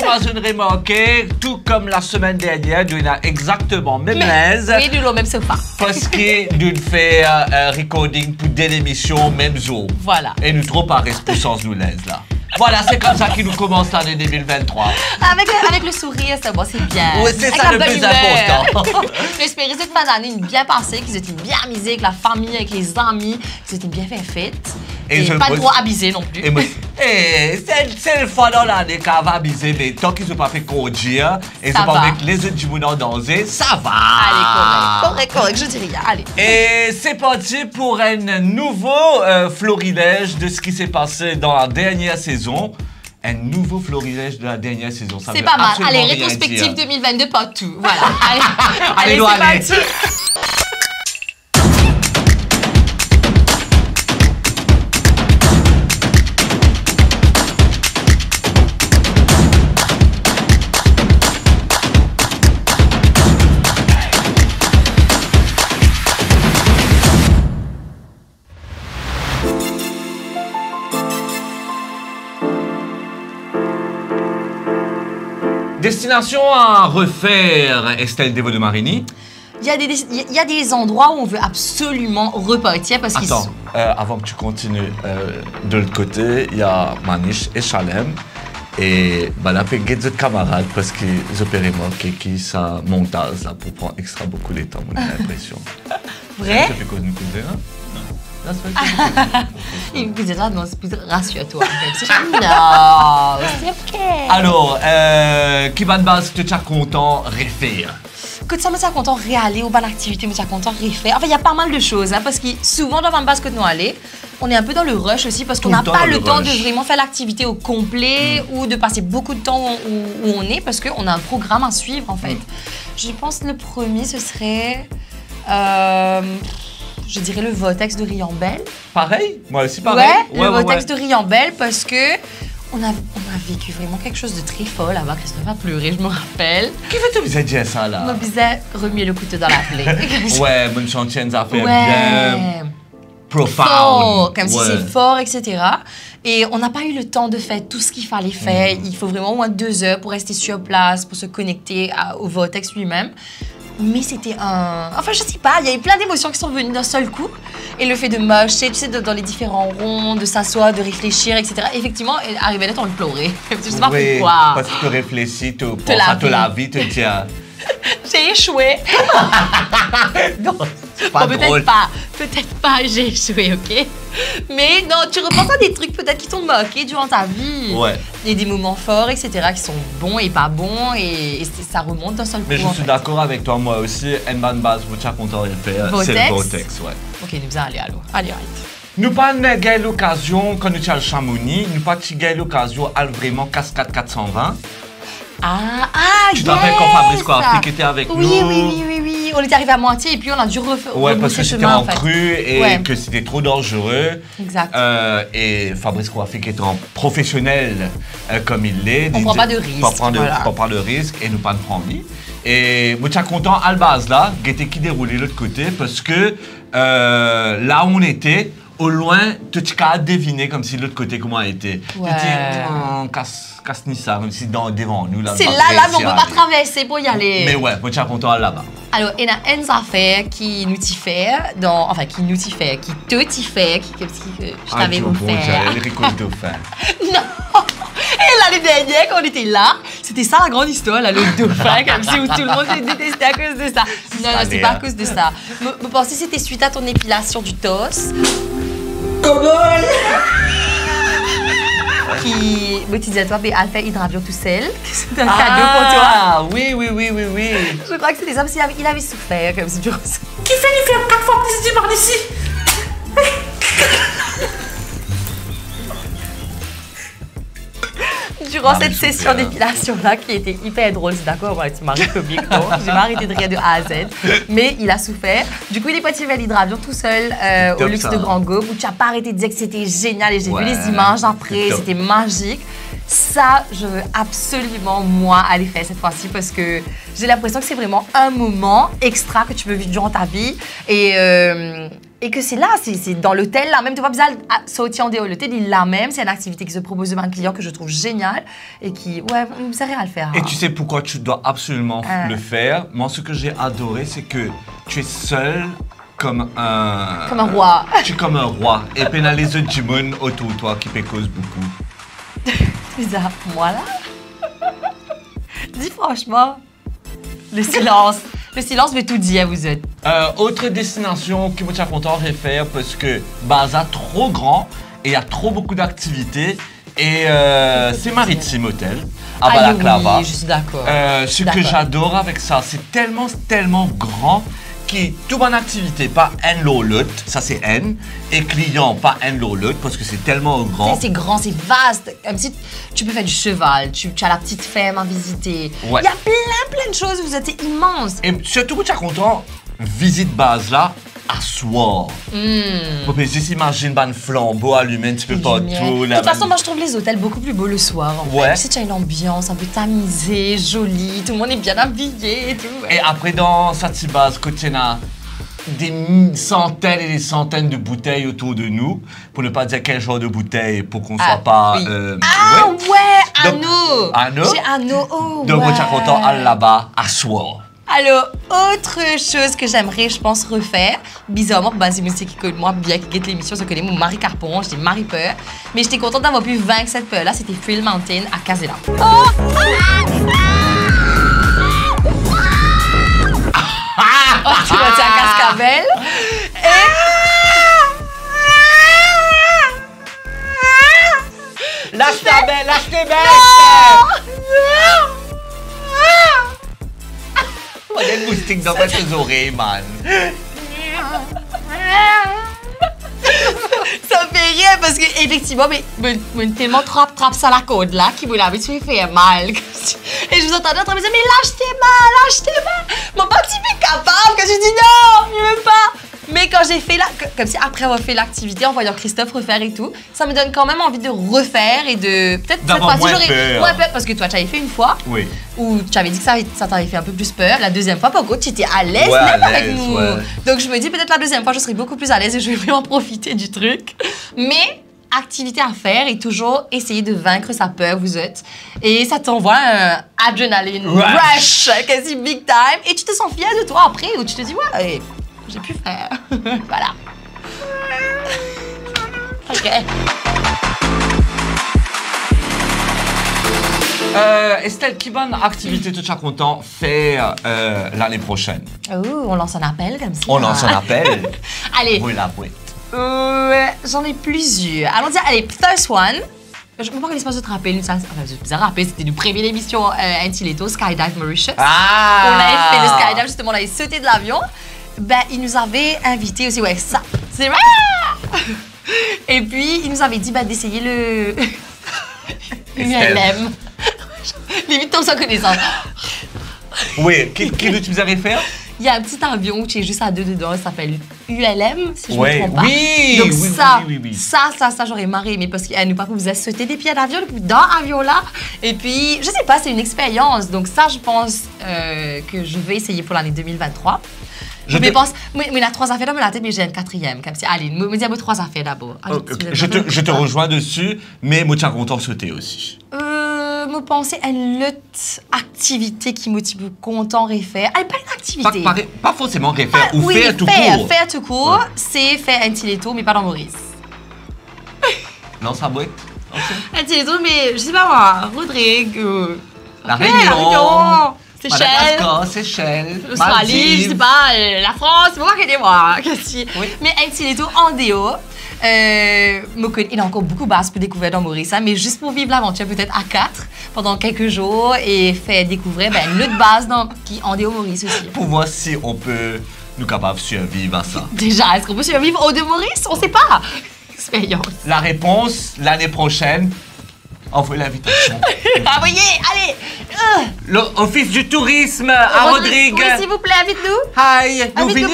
commence à remarquer, tout comme la semaine dernière, nous avons exactement même l'aise. Oui, nous avons même sofa. Parce que nous fait un recording pour des émissions, même jour. Voilà. Et nous trop pas responsable nous l'aise là. Voilà, c'est comme ça qu'il nous commence l'année 2023. Avec le sourire, c'est bon, c'est bien. Oui, c'est ça le plus important. J'espère que cette fin d'année, une bien passée, qu'ils étaient bien amusés avec la famille, avec les amis, qu'ils étaient bien fait fête. Et pas trop abusés non plus. C'est le fois dans l'année qu'on va abuser, mais tant qu'ils n'ont pas fait conduire et ils n'ont pas avec les autres du monde en danger, ça va. Allez, correct, je dis rien. Allez. Et c'est parti pour un nouveau florilège de ce qui s'est passé dans la dernière saison. Un nouveau florilège de la dernière saison. C'est pas mal. Allez, rétrospective 2022, pas tout. Voilà. Allez, c'est parti. Destination à refaire, Estelle Dévaux de Marigny. Il y a des endroits où on veut absolument repartir parce qu'ils sont... Avant que tu continues, de l'autre côté, il y a Maniche et Chalem. Et là, il y a des camarades parce qu'ils opéraient qui ça montage là, pour prendre extra beaucoup de temps, on a l'impression. Vrai? Ça fait quoi nous couper, hein? Il me disait ça, non, c'est plus rassure-toi. Non, c'est ok. Alors, qui va de base, tu es content, refaire? Écoute, ça me tient content de réaller aux bonnes activités, me tient content de refaire. Enfin, il y a pas mal de choses, hein, parce que souvent, dans la base que nous allons, on est un peu dans le rush aussi, parce qu'on n'a pas le temps de vraiment faire l'activité au complet ou de passer beaucoup de temps où on est, parce qu'on a un programme à suivre, en fait. Je pense que le premier, ce serait... je dirais le Vortex de Riambel. Pareil? Moi aussi, pareil. Ouais, le Vortex de Riambel, parce que on a vécu vraiment quelque chose de très fort là-bas. Christophe a pleuré, je me rappelle. Qui fait te dire ça, là? On disait remuer le couteau dans la plaie. Ouais, mon chantier a fait bien profound. Fort, comme si c'est fort, etc. Et on n'a pas eu le temps de faire tout ce qu'il fallait faire. Il faut vraiment au moins 2 heures pour rester sur place, pour se connecter au Vortex lui-même. Mais c'était un... Enfin, je sais pas, il y a eu plein d'émotions qui sont venues d'un seul coup. Et le fait de marcher, tu sais, dans les différents ronds, de s'asseoir, de réfléchir, etc. Effectivement, arrivé là, on le pleurait. Je sais pas pourquoi. Parce que tu réfléchis, tu penses à te la vie, tu te dis... J'ai échoué. Non, c'est pas drôle. Peut-être pas, j'ai échoué, ok? Mais non, tu repenses à des trucs peut-être qui t'ont marqué durant ta vie. Ouais. Il y a des moments forts, etc., qui sont bons et pas bons, et ça remonte d'un seul coup. Mais je suis d'accord avec toi, moi aussi. Enban Base, vous êtes content de faire, c'est le Vortex, ouais. Ok, nous allons aller à l'eau. Allez, arrête. Nous pas eu l'occasion, quand nous sommes à Chamonix, nous pas eu l'occasion à vraiment Cascade 420. Tu te rappelles quand Fabrice Coaffi était avec nous? Oui. On était arrivé à moitié et puis on a dû refaire. Ouais, parce que c'était en crue et que c'était trop dangereux. Exact. Et Fabrice Coaffi qui est en professionnel comme il l'est. On prend pas de risque. On prend de risque et nous pas de prendre. Et moi, je suis content à la base là, qui déroulait de l'autre côté parce que là où on était, au loin, tu as deviné comme si de l'autre côté comment elle était. Ouais. Tu dis, casse-ni-ça, comme si devant nous. C'est là, mais on ne peut pas traverser pour y aller. Mais ouais, moi, je suis content là-bas. Alors, il y a une affaire qui nous t'y fait, qui te t'y fait, comme si je t'avais vous faire. Le Rico Dauphin. Non! Et l'année dernière, quand on était là, c'était ça la grande histoire, là, le dauphin, comme si tout le monde se détestait à cause de ça. Non, c'est pas à cause de ça. Je pensais que c'était suite à ton épilation du torse. Comment? Qui, tu disais à toi, mais Alpha Hydravion tout seul, c'est un cadeau pour toi. Ah, oui. Je crois que c'était ça, parce qu'il avait souffert, comme si tu ressens. Qui fait lui faire 4 fois plus par d'ici? Durant cette session d'épilation-là, qui était hyper drôle, c'est d'accord, ouais, tu m'as comique, non? J'ai pas arrêté de rire de A à Z, mais il a souffert. Du coup, il est parti vers l'hydravion tout seul au luxe de Grand Gobe, où tu n'as pas arrêté de dire que c'était génial et j'ai vu les images après, c'était magique. Ça, je veux absolument, moi, aller faire cette fois-ci parce que j'ai l'impression que c'est vraiment un moment extra que tu peux vivre durant ta vie. Et Et que c'est là, c'est dans l'hôtel, là même, tu vois, bizarre, sortir en dehors de l'hôtel, il l'a même, c'est une activité qui se propose devant un client que je trouve géniale et qui, ouais, vous avez à le faire. Et tu sais pourquoi tu dois absolument le faire? Moi, ce que j'ai adoré, c'est que tu es seul comme un... Comme un roi. Tu es comme un roi. Et puis, il y a les autres Jimon autour de toi qui pécosent beaucoup. Bizarre. Moi, là? Dis franchement, le silence. Le silence veut tout dire, vous êtes. Autre destination que je suis content de faire parce que Baza trop grand et il y a trop beaucoup d'activités. Et c'est Maritime Hotel à Balaclava. Oui, je suis d'accord. Ce que j'adore avec ça, c'est tellement grand que toute bonne activité, pas un lot, ça c'est N, et client, pas un lot, parce que c'est tellement grand. C'est grand, c'est vaste. Comme si tu peux faire du cheval, tu as la petite ferme à visiter. Ouais. Il y a plein de choses, vous êtes immense. Et surtout, tu es content, visite base là, à soir. Vous pouvez juste imaginer un flambeau allumé un petit peu partout. De toute façon, moi je trouve les hôtels beaucoup plus beaux le soir. En ouais. fait. Tu sais, tu as une ambiance un peu tamisée, jolie, tout le monde est bien habillé et tout. Ouais. Et après, dans cette base, côté là, des centaines et des centaines de bouteilles autour de nous, pour ne pas dire quel genre de bouteilles, pour qu'on soit pas... Oui. Anneau! Anneau? J'ai anneau, oh donc, ouais. moi, je suis content, aller là-bas, à soir. Alors, autre chose que j'aimerais, je pense, refaire, bizarrement, bah, c'est monsieur qui connaît moi bien, qui guette l'émission, se connaît mon Marie Carpon, j'étais Marie Peur, mais j'étais contente d'avoir pu vaincre cette peur-là, c'était Thrill Mountain à Casella. Oh! Tu vas dire à Cascabel. Lâche ta belle, lâche tes bêtes! Il y a une moustique dans tes oreilles, man. Ça me fait rire parce que effectivement, mais tellement trappe ça la côte là qui vous l'avait fait mal. Et je vous entendais en train de me dire, mais lâche tes mains. Mon petit peu capable que je dis non, je veux pas. Mais quand j'ai fait comme si après avoir fait l'activité, en voyant Christophe refaire et tout, ça me donne quand même envie de refaire et de peut-être cette fois-ci j'aurais moins peur parce que toi tu avais fait une fois. Oui. Où tu avais dit que ça t'avait fait un peu plus peur. La deuxième fois, par contre, tu étais à l'aise ouais, même avec nous. Ouais. Donc je me dis peut-être la deuxième fois, je serai beaucoup plus à l'aise et je vais vraiment profiter du truc. Mais activité à faire et toujours essayer de vaincre sa peur, vous êtes. Et ça t'envoie un adrenaline rush, quasi big time. Et tu te sens fier de toi après, où tu te dis, ouais, j'ai pu faire. Voilà. OK. Estelle, quelle bonne activité tu es content faire l'année prochaine? Oh, on lance un appel comme ça. On lance un appel? Allez. Oui, la boîte. J'en ai plusieurs. Allons dire, allez, first one. Je ne peux pas qu'on se te rappeler, enfin, c'est bizarre à rappeler, c'était une première émission Antileto, Skydive Mauritius. Ah! On avait fait le skydive, justement, on avait sauté de l'avion. Ben, il nous avait invité aussi, ouais, ça. C'est et puis, il nous avait dit d'essayer le ULM. Limite, tombe sans connaissance. Oui, qu'est-ce que tu nous avais fait? Il y a un petit avion où tu es juste à deux dedans, ça s'appelle ULM, si je ne me trompe pas. Oui, donc oui. Ça, j'aurais marré, mais parce qu'elle nous pas vous a sauté des pieds d'avion dans l'avion là. Et puis, je sais pas, c'est une expérience. Donc ça, je pense que je vais essayer pour l'année 2023. Je pense, il y a 3 affaires dans la tête, mais j'ai une 4e. Comme si, allez, me dis 3 affaires d'abord. Je te rejoins dessus, mais moi, tu as content de sauter aussi. Me penser à une autre activité qui me type content de faire. Allez, pas une activité. Pas forcément refaire, ou oui, faire tout court. Faire tout court, c'est faire un Tileto, mais pas dans Maurice. Non, ça boîte. Un Tileto, mais je sais pas moi, Rodrigue. La Réunion. Seychelles, l'Australie, je sais pas, la France, c'est moi qui dis moi. Oui. Mais un Tileto en déo. Il y a encore beaucoup de bases pour découvrir dans Maurice, hein, mais juste pour vivre l'aventure peut-être à 4 pendant quelques jours et faire découvrir une autre base qui en déo Maurice aussi. Pour voir si on peut nous capables de survivre à ça. Déjà, est-ce qu'on peut survivre au de Maurice? On sait pas. Expérience. La réponse l'année prochaine. Envoyez l'invitation. Envoyez, allez. L'Office du tourisme à Rodrigue. Oui, s'il vous plaît, invite-nous. Hi, nous venons,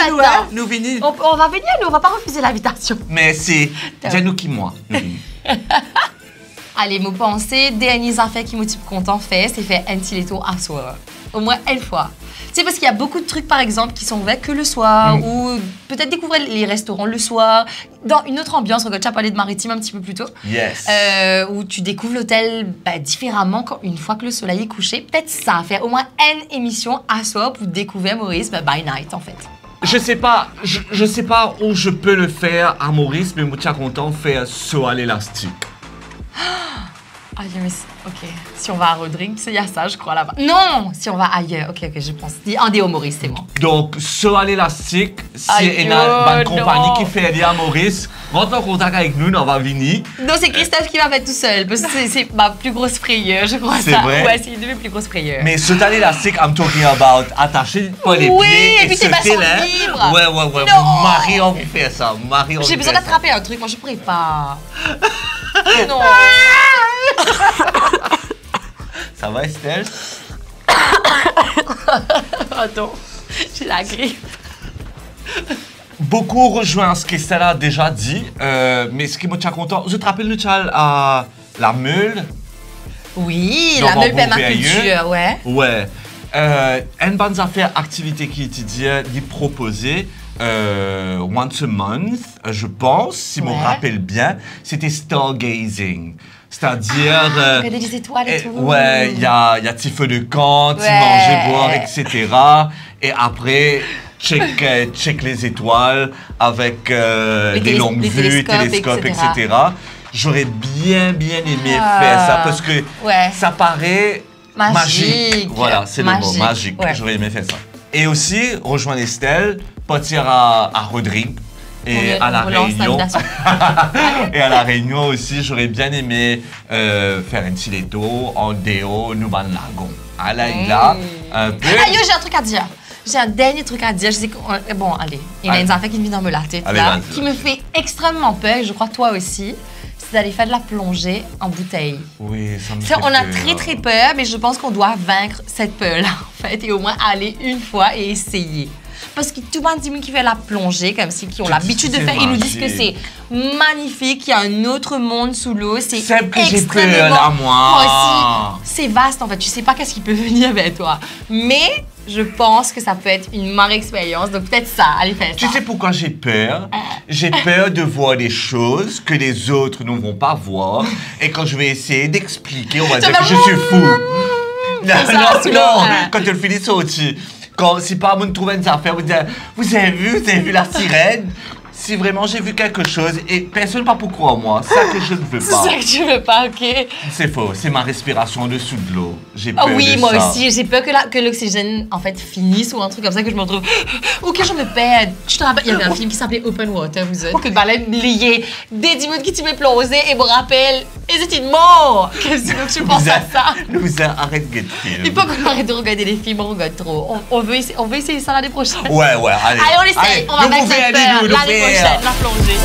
nous venons. On va venir, nous, on va pas refuser l'invitation. Merci. Dis-nous qui moi. Allez, me penser, derniers affaires qui me type content fait, c'est faire un Tileto à soir. Au moins une fois. C'est parce qu'il y a beaucoup de trucs, par exemple, qui sont ouverts que le soir, ou peut-être découvrir les restaurants le soir, dans une autre ambiance. Regarde, tu as parlé de Maritime un petit peu plus tôt. Yes. Où tu découvres l'hôtel différemment une fois que le soleil est couché. Peut-être ça, faire au moins une émission à soi pour découvrir Maurice by night, en fait. Je sais pas où je peux le faire à Maurice, mais je suis content de faire saut à l'élastique. Ah, mais ok. Si on va à Rodrigue, il y a ça, je crois, là-bas. Non, si on va ailleurs. Ok, je pense. En déo Maurice, c'est bon. Donc, saut à l'élastique, si il y a une compagnie qui fait aller à Maurice, rentre en contact avec nous, on va venir. Non, c'est Christophe qui va faire tout seul, parce que c'est ma plus grosse frayeur, je crois. C'est vrai? Ouais, c'est une de mes plus grosses frayeurs. Mais saut à l'élastique, I'm talking about attacher pas les pieds et puis t'es pas sauter là. libre. Ouais. Non. Marie, on veut faire ça. J'ai besoin d'attraper un truc, moi je pourrais pas. Non. Ça va, Estelle? Attends, j'ai la grippe. Beaucoup rejoint ce qu'Estelle a déjà dit, mais ce qui me tient content, je te rappelle le chal à la meule. Oui, dans la meule Bambou permaculture, ouais. Ouais. Une bonne affaire activité qui étudiait, d'y proposer once a month, je pense, si je me rappelle bien, c'était stargazing. C'est-à-dire... regarder les étoiles et tout. Ouais, il y a petit feu de camp, manger, boire, etc. Et après, check les étoiles avec des longues vues, télescopes, etc. J'aurais bien aimé faire ça parce que ça paraît magique. Voilà, c'est le mot, magique. Ouais. J'aurais aimé faire ça. Et aussi, rejoindre Estelle, partir à Rodrigue. Et à la Réunion. Et à la Réunion aussi, j'aurais bien aimé faire un petit leto en déo, nous ban lagon. À la îla, un peu. Ah yo, j'ai un truc à dire. J'ai un dernier truc à dire. Je sais que, bon, allez, il y a une affaire qui me vient dans la tête là, qui me fait extrêmement peur. Je crois toi aussi. C'est d'aller faire de la plongée en bouteille. Oui, ça me fait On a peur. très peur, mais je pense qu'on doit vaincre cette peur-là, en fait, et au moins aller une fois et essayer. Parce que tout le monde qui fait la plongée, comme si qui ont l'habitude de faire, ils nous disent que c'est magnifique, qu'il y a un autre monde sous l'eau, c'est que j'ai peur extrêmement... là, moi aussi, c'est vaste en fait, tu sais pas qu'est-ce qui peut venir vers toi. Mais je pense que ça peut être une marre expérience, donc peut-être ça, allez faire ça. Tu sais pourquoi j'ai peur? J'ai peur de voir des choses que les autres ne vont pas voir. Et quand je vais essayer d'expliquer, on va dire que je suis fou. Non, quand tu le finis sorti. Quand si par exemple, trouve une affaire, vous avez vu la sirène? Si vraiment j'ai vu quelque chose et personne ne va pour croire moi, c'est ça que je ne veux pas. C'est ça que tu veux pas, ok? C'est faux, c'est ma respiration en dessous de l'eau. J'ai peur oui, de moi ça. aussi, j'ai peur que l'oxygène en fait finisse ou un truc comme ça, que je me retrouve. Ou que je me perde. Je te rappelle, il y avait un film qui s'appelait Open Water, vous êtes, que baleine liée, des dimanches qui t'y plongé et me rappelle, et c'était mort. Qu'est-ce que tu penses à ça? Nous arrête de film. Il faut qu'on arrête de regarder les films, on regarde trop. On veut essayer ça l'année prochaine. Ouais, allez. Allez, on essaye, on va mettre cette peur l'année prochaine, la plongée.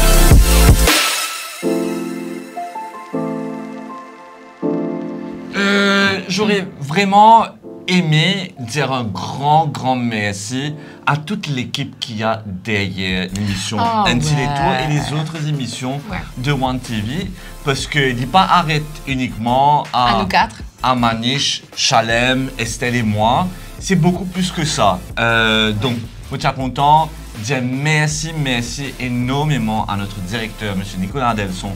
J'aurais vraiment aimé dire un grand merci à toute l'équipe qu'il y a derrière l'émission Antilétour et les autres émissions de One TV, parce qu'il n'est pas arrête uniquement à nous quatre, à Manish, Chalem, Estelle et moi. C'est beaucoup plus que ça. Donc, je suis content de dire merci énormément à notre directeur, M. Nicolas Delson,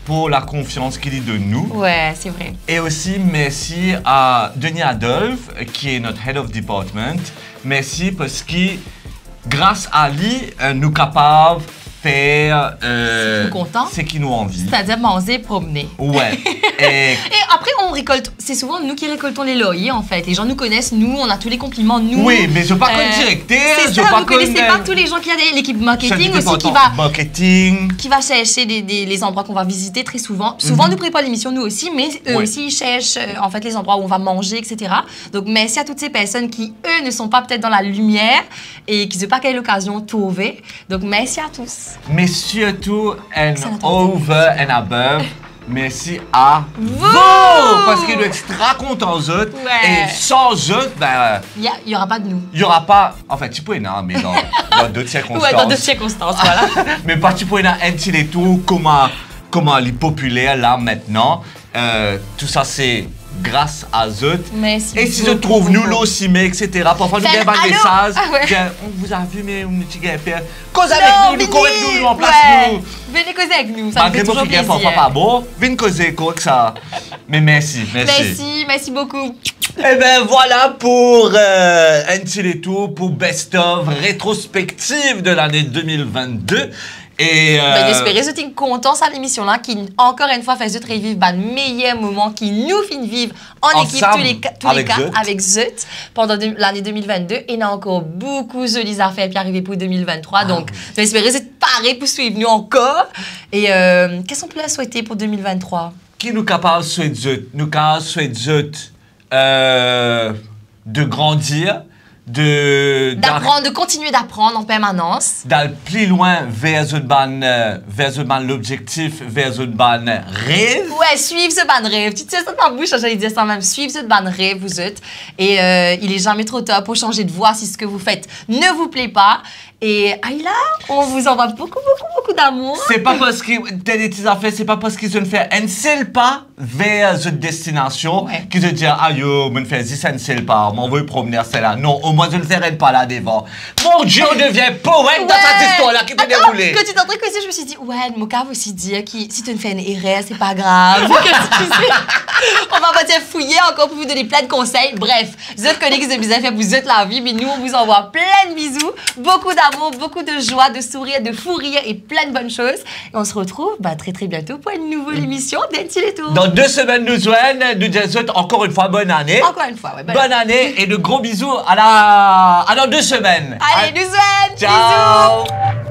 pour la confiance qu'il est de nous. Ouais, c'est vrai. Et aussi, merci à Denis Adolphe, qui est notre Head of Department. Merci parce que, grâce à lui, nous sommes capables de faire ce qui nous envie. C'est-à-dire manger, promener. Ouais. Et après, on récolte. C'est souvent nous qui récoltons les lauriers, en fait. Les gens nous connaissent, nous, on a tous les compliments, nous. Oui, mais je ne veux pas comme directeur. C'est ça, vous ne connaissez pas tous les gens qui ont l'équipe marketing aussi qui va chercher les endroits qu'on va visiter très souvent. Souvent, nous préparons l'émission, nous aussi, mais eux aussi, ils cherchent en fait les endroits où on va manger, etc. Donc, merci à toutes ces personnes qui, eux, ne sont pas peut-être dans la lumière et qui n'ont pas quelle occasion de trouver. Donc, merci à tous. Mais surtout, and over and above, merci à vous! Parce qu'ils sont extra contents aux autres. Et sans eux, ben... Il n'y aura pas de nous. Il n'y aura pas... En fait, tu peux y mais dans d'autres circonstances. Ouais, dans d'autres circonstances, voilà. Mais pas tu peux y un petit tout, comment les populaires là maintenant. Tout ça, c'est grâce à eux. Merci Et si je trouve nous aussi, mais etc. Parfois, nous avons un message. On vous a vu, mais on dit qu'il père. Cause avec nous, correct nous, en place nous. Venez causer avec nous, ça me fait toujours plaisir. Parfois pas bon, venez causer quoi que ça. Mais merci. Merci beaucoup. Et ben voilà pour un petit tour pour Best of rétrospective de l'année 2022. Et j'espère que vous êtes contents à l'émission là qui encore une fois fait de revivre le meilleur moment qui nous fait vivre en équipe tous les cas avec Zut pendant l'année 2022 et il y a encore beaucoup de jolies affaires qui arrivent pour 2023 donc j'espère que vous êtes parés pour suivre nous encore et qu'est-ce qu'on peut souhaiter pour 2023? Qui nous capable de souhaiter Zut? Nous capable de souhaiter Zut de grandir, de continuer d'apprendre en permanence, d'aller plus loin vers l'objectif, vers un ban rêve. Ouais, suivre ce ban rêve. Tu sais ça dans ma bouche, j'allais dire ça même. Suivre ce ban rêve, vous êtes. Et il est jamais trop tard pour changer de voie si ce que vous faites ne vous plaît pas. Et Aïla, on vous envoie beaucoup d'amour. C'est pas parce que t'as des affaires, c'est pas parce qu'ils ont fait un seul pas vers cette destination qu'ils se disent ah yo, on fait 10 un seul pas, on va promener celle-là. Non, au moins je ne ferai pas là devant. Mon Dieu, on devient poète dans cette histoire-là qui t'est déroulée. Quand tu t'es entré je me suis dit ouais, mon cas aussi dire que si tu ne fais une erreur, c'est pas grave. On va pas te fouiller encore pour vous donner plein de conseils. Bref, vous êtes connus que vous avez fait, vous êtes la vie, mais nous on vous envoie plein de bisous, beaucoup d'amour, beaucoup de joie, de sourire, de fou rire et plein de bonnes choses. Et on se retrouve très bientôt pour une nouvelle émission d'Enti les Tours. Dans 2 semaines, nous joignent, nous disons encore une fois bonne année. Encore une fois, ouais. Bonne année et de gros bisous à dans 2 semaines. Allez, nous joignent. Ciao. Bisous.